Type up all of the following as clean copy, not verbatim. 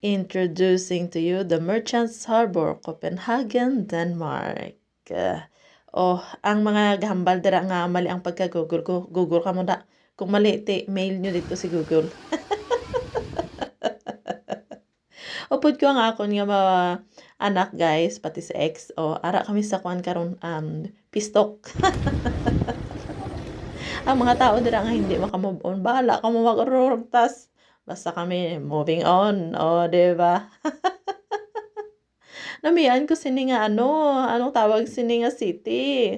Introducing to you the Merchants Harbor, Copenhagen, Denmark. Ang mga gahambal dira nga mali ang pagka-Google ko. Google ka mo na. Kung mali, mail nyo dito si Google. Upod ko nga ako nga mga anak guys, pati si ex. Ara kami sa kuan karon pistok. Ang mga tao dira nga hindi makamove on. Bahala ka mo mag-rortas. Basta kami moving on. Diba? Namian ko sini nga anong tawag sini nga city?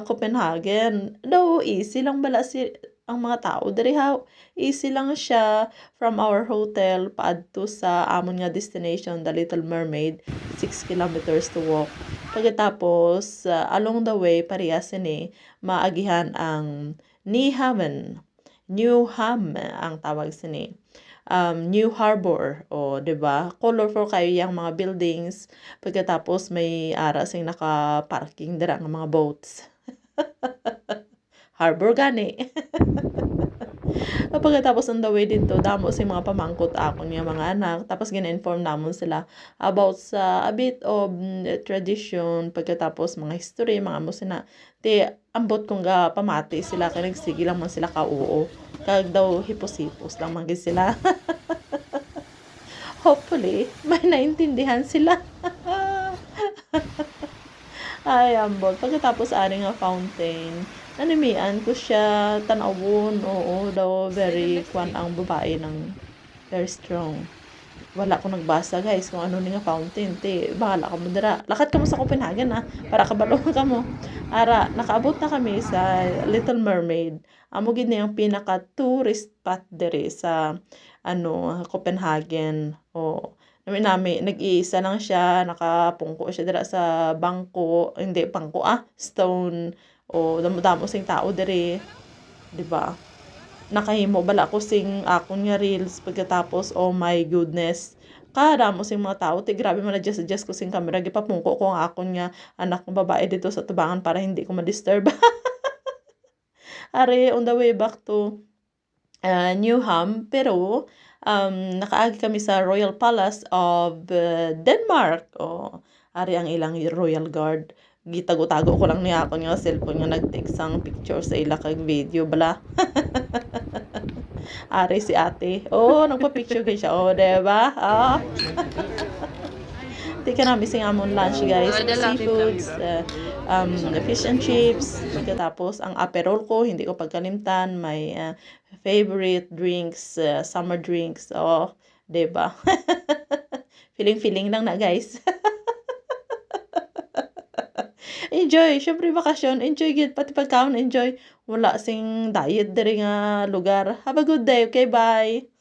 Copenhagen. Daw easy lang bala ang mga tao diri ha. Easy lang siya from our hotel paadto sa amon nga destination, the Little Mermaid, 6 kilometers to walk. Pagkatapos along the way pareha sini maagihan ang Nyhamn. Newham ang tawag sini. New Harbor, 'di ba? Colorful kayo yang mga buildings. Pagkatapos may ara sing naka-parking dira nga mga boats. Harbor gani. Pagkatapos on the way dito, damo sing mga pamangkot akon nga mga anak. Tapos gina-inform namon sila about sa a bit of tradition, pagkatapos mga history, mga amo sina. Ambot kong ga pamati sila kay nagsige lang man sila ka oo. Kag daw hipos-hipos lang man sila. Hopefully, may naintindihan sila. Ay, ambot. Pagkatapos ari nga fountain, nanimian ko siya tanawon. Oo, daw very kwan ang babae ng very strong. Wala ko nagbasa guys kung ano ni nga fountain. Bahala ka mo dira. Lakat ka mo sa Copenhagen para kabalong ka mo. Ara, nakaabot na kami sa Little Mermaid. Amo gid na yung pinaka tourist spot dere sa Copenhagen. Nami nag-iisa lang siya, nakapungko siya dira sa bangko, hindi bangko stone. Damo-damo sing tao diri, di ba? Nakahimo bala ko sing akon nga reels pagkatapos oh my goodness. Kadamo sing mga tao, grabe man adjust ko sing camera, gipapungko ko ang akon nga anak ng babae dito sa tubangan para hindi ko ma-disturb. Are on the way back to Newham, pero nakaagi kami sa Royal Palace of Denmark. Ari ang ilang Royal Guard. Gitago-tago ko lang niya ako nga cellphone nga nag-take sang picture sa ila kag video bala. Ari si ate. Nagpa-picture kay siya. Diba? Di ka namin sing amon lunch guys. Seafoods, fish and chips. Pagkatapos ang aperol ko, hindi ko pagkalimtan. May favorite drinks, summer drinks. Diba? Feeling lang na guys. Enjoy. Syempre bakasyon. Enjoy gid. Pati pagkaon enjoy. Wala sing diet diri nga lugar. Have a good day. Okay, bye.